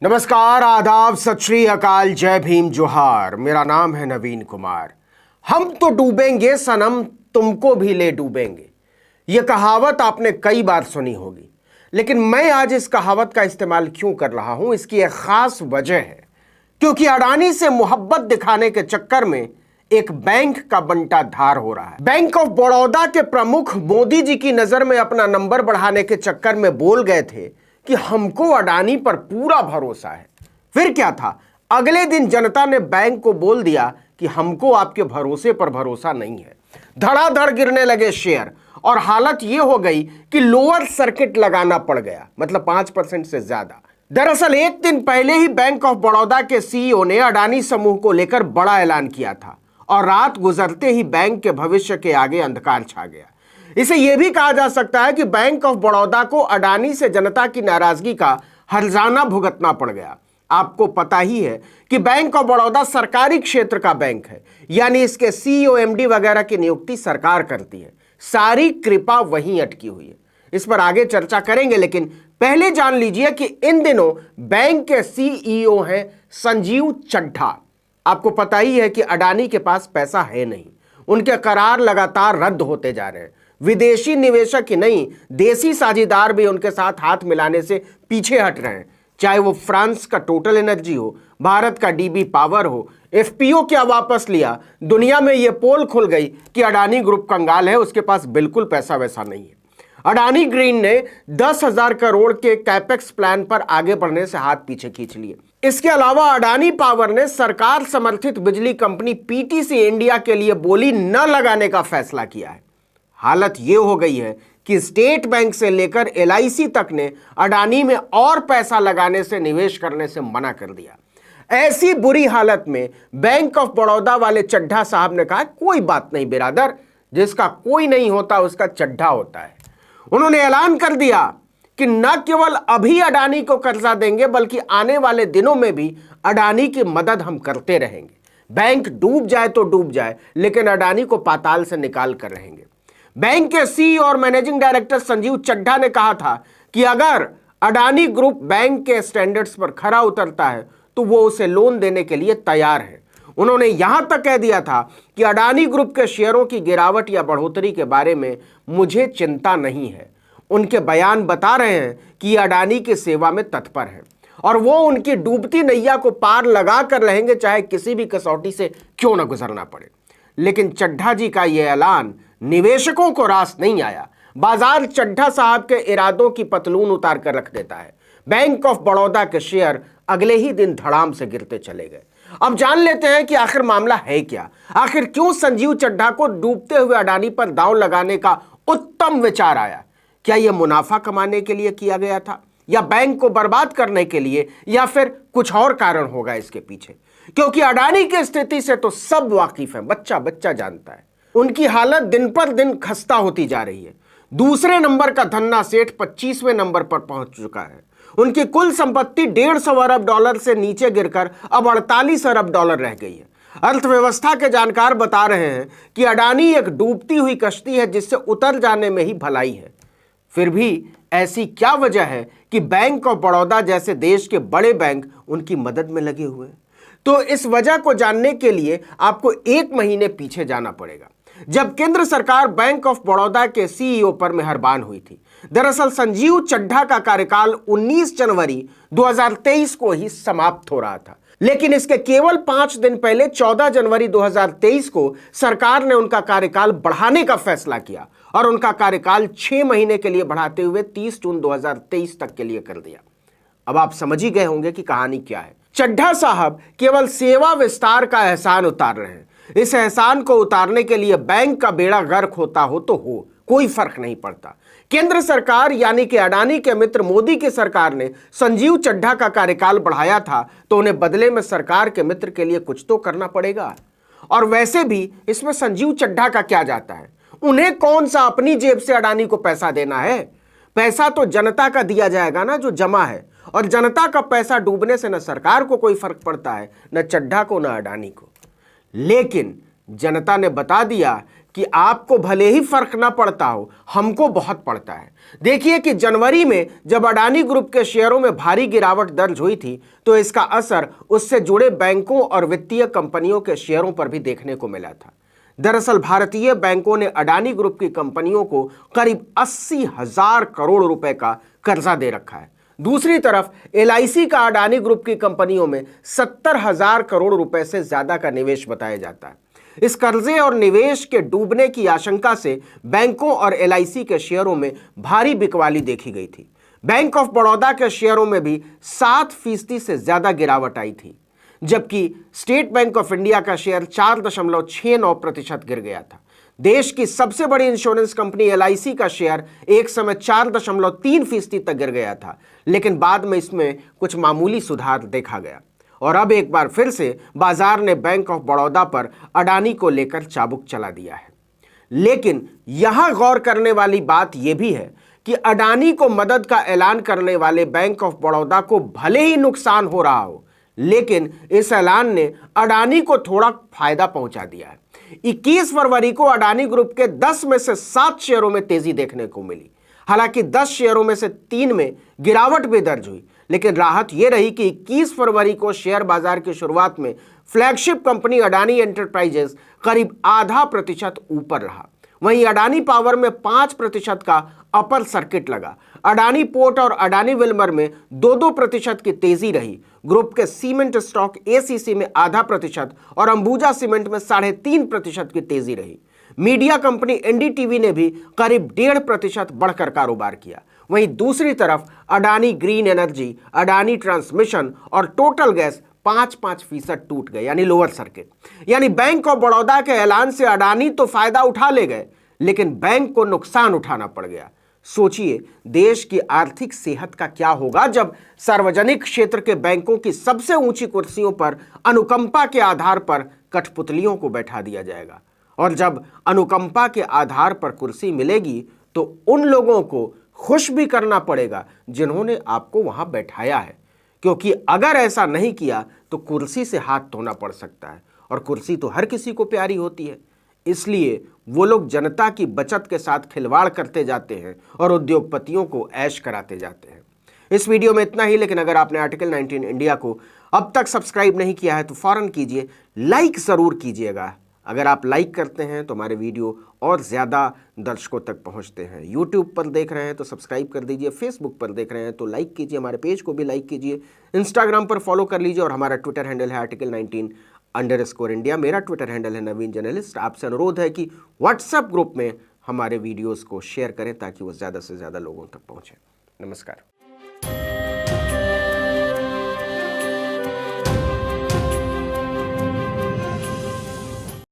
नमस्कार, आदाब, सत श्री अकाल, जय भीम, जोहार। मेरा नाम है नवीन कुमार। हम तो डूबेंगे सनम, तुमको भी ले डूबेंगे। यह कहावत आपने कई बार सुनी होगी, लेकिन मैं आज इस कहावत का इस्तेमाल क्यों कर रहा हूं, इसकी एक खास वजह है। क्योंकि अडानी से मोहब्बत दिखाने के चक्कर में एक बैंक का बंटा धार हो रहा है। बैंक ऑफ बड़ौदा के प्रमुख मोदी जी की नजर में अपना नंबर बढ़ाने के चक्कर में बोल गए थे कि हमको अडानी पर पूरा भरोसा है। फिर क्या था, अगले दिन जनता ने बैंक को बोल दिया कि हमको आपके भरोसे पर भरोसा नहीं है। धड़ाधड़ गिरने लगे शेयर और हालत यह हो गई कि लोअर सर्किट लगाना पड़ गया, मतलब 5% से ज्यादा। दरअसल एक दिन पहले ही बैंक ऑफ बड़ौदा के सीईओ ने अडानी समूह को लेकर बड़ा ऐलान किया था और रात गुजरते ही बैंक के भविष्य के आगे अंधकार छा गया। इसे यह भी कहा जा सकता है कि बैंक ऑफ बड़ौदा को अडानी से जनता की नाराजगी का हर्जाना भुगतना पड़ गया। आपको पता ही है कि बैंक ऑफ बड़ौदा सरकारी क्षेत्र का बैंक है, यानी इसके सीईओ एमडी वगैरह की नियुक्ति सरकार करती है। सारी कृपा वहीं अटकी हुई है। इस पर आगे चर्चा करेंगे, लेकिन पहले जान लीजिए कि इन दिनों बैंक के सीईओ हैं संजीव चड्ढा। आपको पता ही है कि अडानी के पास पैसा है नहीं, उनके करार लगातार रद्द होते जा रहे हैं। विदेशी निवेशक ही नहीं, देसी साझेदार भी उनके साथ हाथ मिलाने से पीछे हट रहे हैं। चाहे वो फ्रांस का टोटल एनर्जी हो, भारत का डीबी पावर हो, एफपीओ क्या वापस लिया। दुनिया में यह पोल खुल गई कि अडानी ग्रुप कंगाल है, उसके पास बिल्कुल पैसा वैसा नहीं है। अडानी ग्रीन ने 10,000 करोड़ के कैपेक्स प्लान पर आगे बढ़ने से हाथ पीछे खींच लिए। इसके अलावा अडानी पावर ने सरकार समर्थित बिजली कंपनी पीटीसी इंडिया के लिए बोली न लगाने का फैसला किया है। हालत यह हो गई है कि स्टेट बैंक से लेकर एलआईसी तक ने अडानी में और पैसा लगाने से, निवेश करने से मना कर दिया। ऐसी बुरी हालत में बैंक ऑफ बड़ौदा वाले चड्ढा साहब ने कहा, कोई बात नहीं बिरादर, जिसका कोई नहीं होता उसका चड्ढा होता है। उन्होंने ऐलान कर दिया कि न केवल अभी अडानी को कर्जा देंगे, बल्कि आने वाले दिनों में भी अडानी की मदद हम करते रहेंगे। बैंक डूब जाए तो डूब जाए, लेकिन अडानी को पाताल से निकाल कर रहेंगे। बैंक के सीईओ और मैनेजिंग डायरेक्टर संजीव चड्ढा ने कहा था कि अगर अडानी ग्रुप बैंक के स्टैंडर्ड्स पर खरा उतरता है तो वो उसे लोन देने के लिए तैयार है। उन्होंने यहां तक कह दिया था कि अडानी ग्रुप के शेयरों की गिरावट या बढ़ोतरी के बारे में मुझे चिंता नहीं है। उनके बयान बता रहे हैं कि अडानी की सेवा में तत्पर है और वो उनकी डूबती नैया को पार लगा कर रहेंगे, चाहे किसी भी कसौटी से क्यों न गुजरना पड़े। लेकिन चड्ढा जी का यह ऐलान निवेशकों को रास नहीं आया। बाजार चड्ढा साहब के इरादों की पतलून उतार कर रख देता है। बैंक ऑफ बड़ौदा के शेयर अगले ही दिन धड़ाम से गिरते चले गए। अब जान लेते हैं कि आखिर मामला है क्या। आखिर क्यों संजीव चड्ढा को डूबते हुए अडानी पर दांव लगाने का उत्तम विचार आया। क्या यह मुनाफा कमाने के लिए किया गया था, या बैंक को बर्बाद करने के लिए, या फिर कुछ और कारण होगा इसके पीछे। क्योंकि अडानी की स्थिति से तो सब वाकिफ है, बच्चा बच्चा जानता है। उनकी हालत दिन पर दिन खस्ता होती जा रही है। दूसरे नंबर का धन्ना सेठ 25वें नंबर पर पहुंच चुका है। उनकी कुल संपत्ति 150 अरब डॉलर से नीचे गिरकर अब 48 अरब डॉलर रह गई है। अर्थव्यवस्था के जानकार बता रहे हैं कि अडानी एक डूबती हुई कश्ती है, जिससे उतर जाने में ही भलाई है। फिर भी ऐसी क्या वजह है कि बैंक ऑफ बड़ौदा जैसे देश के बड़े बैंक उनकी मदद में लगे हुए हैं। तो इस वजह को जानने के लिए आपको 1 महीने पीछे जाना पड़ेगा, जब केंद्र सरकार बैंक ऑफ बड़ौदा के सीईओ पर मेहरबान हुई थी। दरअसल संजीव चड्ढा का कार्यकाल 19 जनवरी 2023 को ही समाप्त हो रहा था, लेकिन इसके केवल 5 दिन पहले 14 जनवरी 2023 को सरकार ने उनका कार्यकाल बढ़ाने का फैसला किया और उनका कार्यकाल 6 महीने के लिए बढ़ाते हुए 30 जून 2023 तक के लिए कर दिया। अब आप समझ ही गए होंगे कि कहानी क्या है। चड्ढा साहब केवल सेवा विस्तार का एहसान उतार रहे हैं। इस एहसान को उतारने के लिए बैंक का बेड़ा गर्क होता हो तो हो, कोई फर्क नहीं पड़ता। केंद्र सरकार यानी कि अडानी के मित्र मोदी की सरकार ने संजीव चड्ढा का कार्यकाल बढ़ाया था, तो उन्हें बदले में सरकार के मित्र के लिए कुछ तो करना पड़ेगा। और वैसे भी इसमें संजीव चड्ढा का क्या जाता है। उन्हें कौन सा अपनी जेब से अडानी को पैसा देना है। पैसा तो जनता का दिया जाएगा ना, जो जमा है। और जनता का पैसा डूबने से न सरकार को कोई फर्क पड़ता है, न चड्ढा को, न अडानी को। लेकिन जनता ने बता दिया कि आपको भले ही फर्क ना पड़ता हो, हमको बहुत पड़ता है। देखिए कि जनवरी में जब अडानी ग्रुप के शेयरों में भारी गिरावट दर्ज हुई थी तो इसका असर उससे जुड़े बैंकों और वित्तीय कंपनियों के शेयरों पर भी देखने को मिला था। दरअसल भारतीय बैंकों ने अडानी ग्रुप की कंपनियों को करीब 80,000 करोड़ रुपए का कर्जा दे रखा है। दूसरी तरफ एलआईसी का अडानी ग्रुप की कंपनियों में 70,000 करोड़ रुपए से ज्यादा का निवेश बताया जाता है। इस कर्जे और निवेश के डूबने की आशंका से बैंकों और एलआईसी के शेयरों में भारी बिकवाली देखी गई थी। बैंक ऑफ बड़ौदा के शेयरों में भी 7% से ज्यादा गिरावट आई थी, जबकि स्टेट बैंक ऑफ इंडिया का शेयर 4.69% गिर गया था। देश की सबसे बड़ी इंश्योरेंस कंपनी एलआईसी का शेयर एक समय 4.3% तक गिर गया था, लेकिन बाद में इसमें कुछ मामूली सुधार देखा गया और अब एक बार फिर से बाजार ने बैंक ऑफ बड़ौदा पर अडानी को लेकर चाबुक चला दिया है। लेकिन यहां गौर करने वाली बात यह भी है कि अडानी को मदद का ऐलान करने वाले बैंक ऑफ बड़ौदा को भले ही नुकसान हो रहा हो, लेकिन इस ऐलान ने अडानी को थोड़ा फायदा पहुंचा दिया है। 21 फरवरी को अडानी ग्रुप के 10 में से 7 शेयरों में तेजी देखने को मिली। हालांकि 10 शेयरों में से 3 में गिरावट भी दर्ज हुई, लेकिन राहत यह रही कि 21 फरवरी को शेयर बाजार की शुरुआत में फ्लैगशिप कंपनी अडानी एंटरप्राइजेस करीब 0.5% ऊपर रहा। वहीं अडानी पावर में 5% का अपर सर्किट लगा। अडानी पोर्ट और अडानी विल्मर में 2% की तेजी रही। ग्रुप के सीमेंट स्टॉक एसीसी में 0.5% और अंबुजा सीमेंट में 3.5% की तेजी रही। मीडिया कंपनी एनडीटीवी ने भी करीब 1.5% बढ़कर कारोबार किया। वहीं दूसरी तरफ Adani green energy, Adani transmission और टोटल गैस 5% टूट गए, यानी लोअर सर्किट। यानी बैंक ऑफ बड़ौदा के ऐलान से अडानी तो फायदा उठा ले गए, लेकिन बैंक को नुकसान उठाना पड़ गया। सोचिए देश की आर्थिक सेहत का क्या होगा जब सार्वजनिक क्षेत्र के बैंकों की सबसे ऊंची कुर्सियों पर अनुकंपा के आधार पर कठपुतलियों को बैठा दिया जाएगा। और जब अनुकंपा के आधार पर कुर्सी मिलेगी तो उन लोगों को खुश भी करना पड़ेगा जिन्होंने आपको वहां बैठाया है, क्योंकि अगर ऐसा नहीं किया तो कुर्सी से हाथ धोना पड़ सकता है और कुर्सी तो हर किसी को प्यारी होती है। इसलिए वो लोग जनता की बचत के साथ खिलवाड़ करते जाते हैं और उद्योगपतियों को ऐश कराते जाते हैं। इस वीडियो में इतना ही, लेकिन अगर आपने आर्टिकल 19 इंडिया को अब तक सब्सक्राइब नहीं किया है तो फौरन कीजिए, लाइक ज़रूर कीजिएगा। अगर आप लाइक करते हैं तो हमारे वीडियो और ज़्यादा दर्शकों तक पहुंचते हैं। यूट्यूब पर देख रहे हैं तो सब्सक्राइब कर दीजिए, फेसबुक पर देख रहे हैं तो लाइक कीजिए, हमारे पेज को भी लाइक कीजिए, इंस्टाग्राम पर फॉलो कर लीजिए और हमारा ट्विटर हैंडल है article19_India। मेरा ट्विटर हैंडल है नवीन जर्नलिस्ट। आपसे अनुरोध है कि व्हाट्सएप ग्रुप में हमारे वीडियोज़ को शेयर करें ताकि वो ज़्यादा से ज़्यादा लोगों तक पहुँचे। नमस्कार।